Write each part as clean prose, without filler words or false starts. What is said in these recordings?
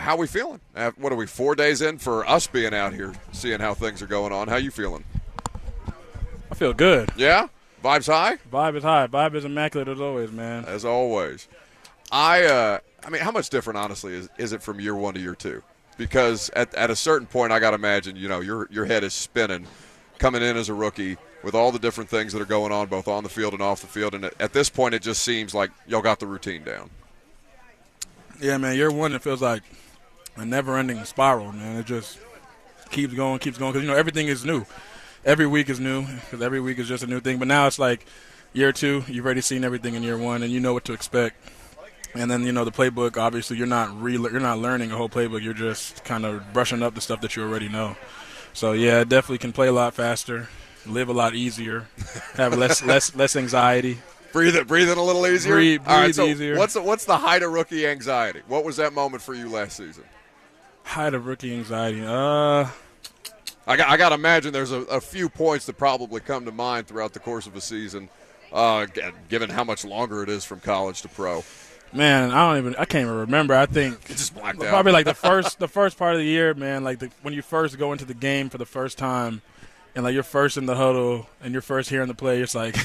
how are we feeling? What are we, 4 days in for us being out here, seeing how things are going on? How you feeling? I feel good. Yeah? Vibes high? Vibe is high. Vibe is immaculate as always, man. As always. I mean, how much different, honestly, is it from year one to year two? Because at a certain point, I got to imagine, your head is spinning coming in as a rookie with all the different things that are going on both on the field and off the field. And at this point, it just seems like y'all got the routine down. Yeah, man, year one, it feels like a never-ending spiral, man. It just keeps going, because, everything is new. Every week is new, because every week is just a new thing. But now it's like year two, you've already seen everything in year one, and you know what to expect. And then, the playbook, obviously, you're not learning a whole playbook. You're just kind of brushing up the stuff that you already know. So, yeah, definitely can play a lot faster, live a lot easier, have less anxiety. Breathe in a little easier? Breathe all right, so easier. What's the height of rookie anxiety? What was that moment for you last season? Height of rookie anxiety? I got to imagine there's a few points that probably come to mind throughout the course of a season, given how much longer it is from college to pro. Man, I can't even remember. I think it just blacked out. Probably like the first part of the year, man. Like when you first go into the game for the first time, and like you're first in the huddle and you're first hearing the play. It's like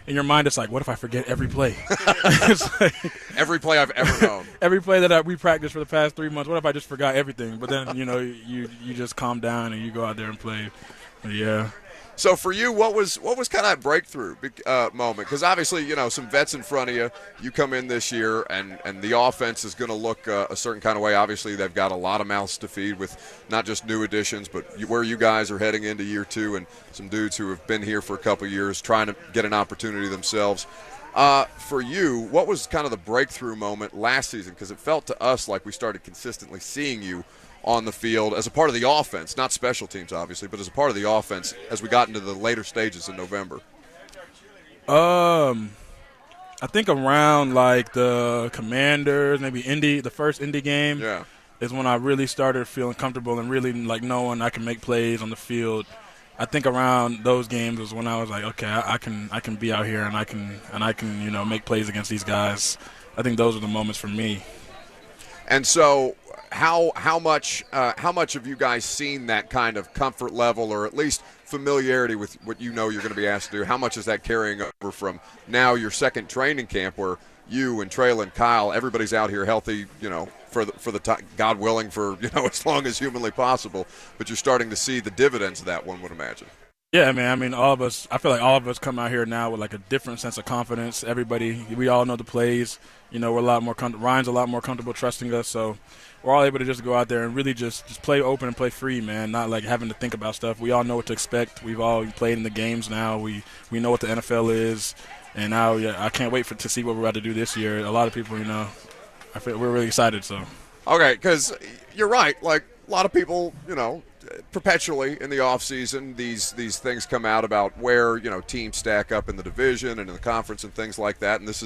in your mind, it's like, what if I forget every play? It's like, every play I've ever known. Every play that we practiced for the past 3 months. What if I just forgot everything? But then you just calm down and you go out there and play. But yeah. So for you, what was kind of that breakthrough moment? Because obviously, some vets in front of you. You come in this year, and the offense is going to look a certain kind of way. Obviously, they've got a lot of mouths to feed with not just new additions, but where you guys are heading into year two, and some dudes who have been here for a couple of years trying to get an opportunity themselves. For you, what was kind of the breakthrough moment last season? Because it felt to us like we started consistently seeing you on the field as a part of the offense, not special teams obviously, but as a part of the offense as we got into the later stages in November. I think around like the Commanders, maybe the first Indy game, is when I really started feeling comfortable and really like knowing I can make plays on the field. I think around those games was when I was like, okay, I can be out here and I can make plays against these guys. I think those are the moments for me. And so how much have you guys seen that kind of comfort level, or at least familiarity with what you're going to be asked to do? How much is that carrying over from now your second training camp, where you and Traylon, Kyle, everybody's out here healthy, for the time, God willing, for as long as humanly possible, but you're starting to see the dividends of that, one would imagine. Yeah, man. I mean, I feel like all of us come out here now with like a different sense of confidence. We all know the plays. We're a lot more Ryan's a lot more comfortable trusting us, so we're all able to just go out there and really just play open and play free, man. Not like having to think about stuff. We all know what to expect. We've all played in the games now. We know what the NFL is, and now I can't wait to see what we're about to do this year. A lot of people, I feel we're really excited. So okay, because you're right. Like a lot of people, perpetually in the offseason, these things come out about where teams stack up in the division and in the conference and things like that. And this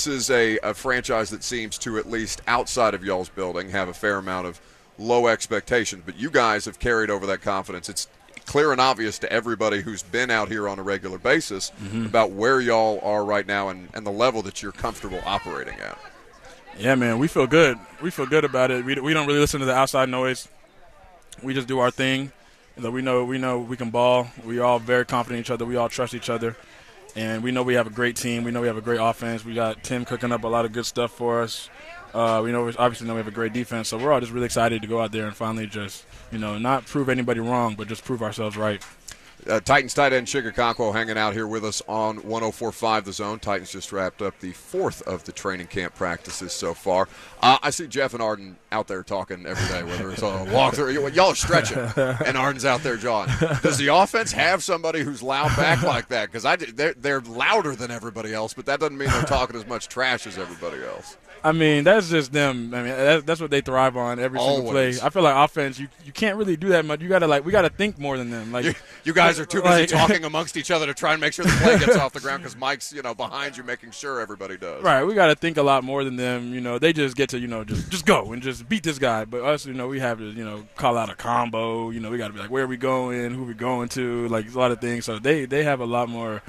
is a franchise that seems to, at least outside of y'all's building, have a fair amount of low expectations. But you guys have carried over that confidence. It's clear and obvious to everybody who's been out here on a regular basis about where y'all are right now and the level that you're comfortable operating at. Yeah, man, we feel good. We feel good about it. We don't really listen to the outside noise. We just do our thing. We know we can ball. We're all very confident in each other. We all trust each other. And we know we have a great team. We know we have a great offense. We got Tim cooking up a lot of good stuff for us. We obviously know we have a great defense. So we're all just really excited to go out there and finally just, not prove anybody wrong, but just prove ourselves right. Titans tight end Chig Okonkwo hanging out here with us on 104.5 The Zone. Titans just wrapped up the fourth of the training camp practices so far. I see Jeff and Arden out there talking every day, whether it's on a walkthrough. Y'all are stretching, and Arden's out there jawing. Does the offense have somebody who's loud back like that? Because they're louder than everybody else, but that doesn't mean they're talking as much trash as everybody else. I mean, that's just them. I mean, that's what they thrive on every single play. I feel like offense, you can't really do that much. You gotta we gotta think more than them. Like you guys are too busy talking amongst each other to try and make sure the play gets off the ground because Mike's behind you making sure everybody does. Right, we gotta think a lot more than them. They just get to just go and just beat this guy. But us, we have to call out a combo. We gotta be like, where are we going? Who are we going to? Like a lot of things. So they have a lot more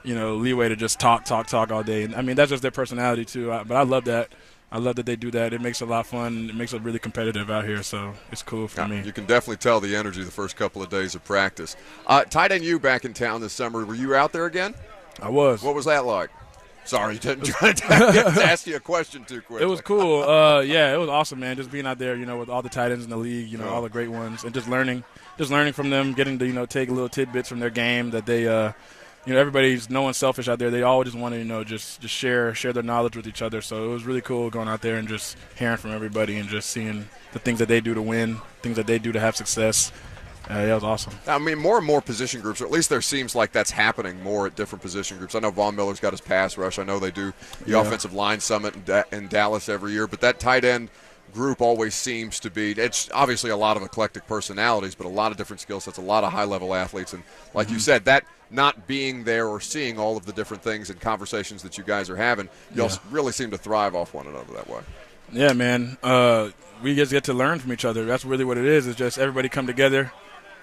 leeway to just talk all day. And I mean, that's just their personality too. But I love that. I love that they do that. It makes it a lot of fun. It makes it really competitive out here, so it's cool for me. You can definitely tell the energy the first couple of days of practice. Tight end U back in town this summer. Were you out there again? I was. What was that like? Sorry, didn't try to ask you a question too quick. It was cool. Yeah, it was awesome, man. Just being out there, with all the tight ends in the league, all the great ones, and just learning from them, getting to, take little tidbits from their game that they, everybody's no one's selfish out there. They all just want to, just share their knowledge with each other. So it was really cool going out there and just hearing from everybody and just seeing the things that they do to win, things that they do to have success. Yeah, it was awesome. I mean, more and more position groups, or at least there seems like that's happening more at different position groups. I know Von Miller's got his pass rush. I know they do the offensive line summit in Dallas every year. But that tight end group always seems to be – it's obviously a lot of eclectic personalities, but a lot of different skill sets, a lot of high-level athletes. And like you said, that not being there or seeing all of the different things and conversations that you guys are having, you'll really seem to thrive off one another that way. Yeah, man. We just get to learn from each other. That's really what it is. It's just everybody come together.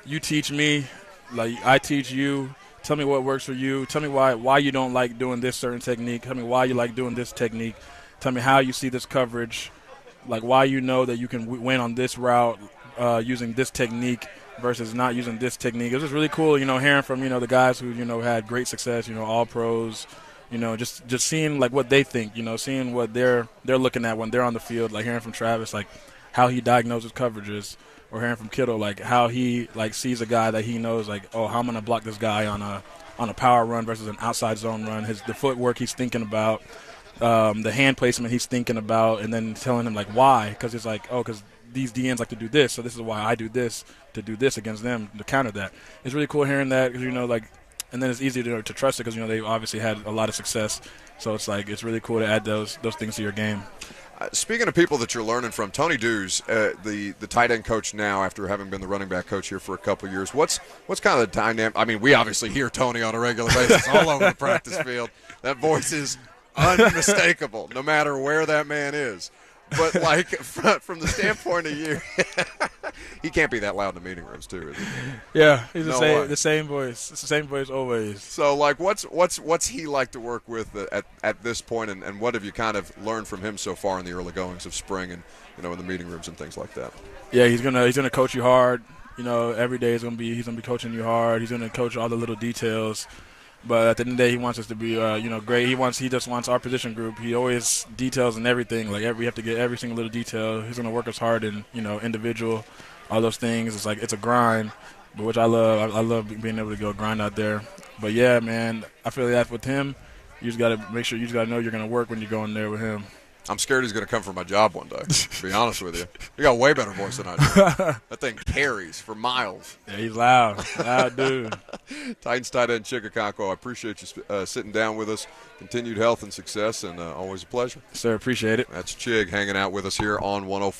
You teach me, like I teach you. Tell me what works for you. Tell me why you don't like doing this certain technique. Tell me why you like doing this technique. Tell me how you see this coverage, like why you know that you can win on this route using this technique versus not using this technique. It was just really cool, hearing from, the guys who, had great success, all pros, just seeing like what they think, seeing what they're looking at when they're on the field, like hearing from Travis, like how he diagnoses coverages. Or hearing from Kittle, like how he sees a guy that he knows, like, oh, how I'm gonna block this guy on a power run versus an outside zone run. The footwork he's thinking about, the hand placement he's thinking about, and then telling him like why, because it's like, oh, because these DNs like to do this, so this is why I do this to do this against them to counter that. It's really cool hearing that, because and then it's easy to trust it because they've obviously had a lot of success. So it's like it's really cool to add those things to your game. Speaking of people that you're learning from, Tony Dews, the tight end coach now, after having been the running back coach here for a couple of years, what's kind of the dynamic? I mean, we obviously hear Tony on a regular basis all over the practice field. That voice is unmistakable, no matter where that man is. But like from the standpoint of you, he can't be that loud in the meeting rooms too, is he? Yeah, he's the same voice. It's the same voice always. So like, what's he like to work with at this point, and what have you kind of learned from him so far in the early goings of spring, and in the meeting rooms and things like that? Yeah, he's gonna coach you hard. Every day he's gonna be coaching you hard. He's gonna coach all the little details. But at the end of the day, he wants us to be, great. He just wants our position group. He always details and everything. Like we have to get every single little detail. He's going to work us hard in, individual, all those things. It's like it's a grind, but which I love. I love being able to go grind out there. But yeah, man, I feel like that with him, you just got to make sure you just got to know you're going to work when you go in there with him. I'm scared he's going to come for my job one day, to be honest with you. You got a way better voice than I do. That thing carries for miles. Yeah, he's loud. Loud dude. Titans tight end Chig Okonkwo, I appreciate you sitting down with us. Continued health and success, and always a pleasure. Sir, appreciate it. That's Chig hanging out with us here on 104.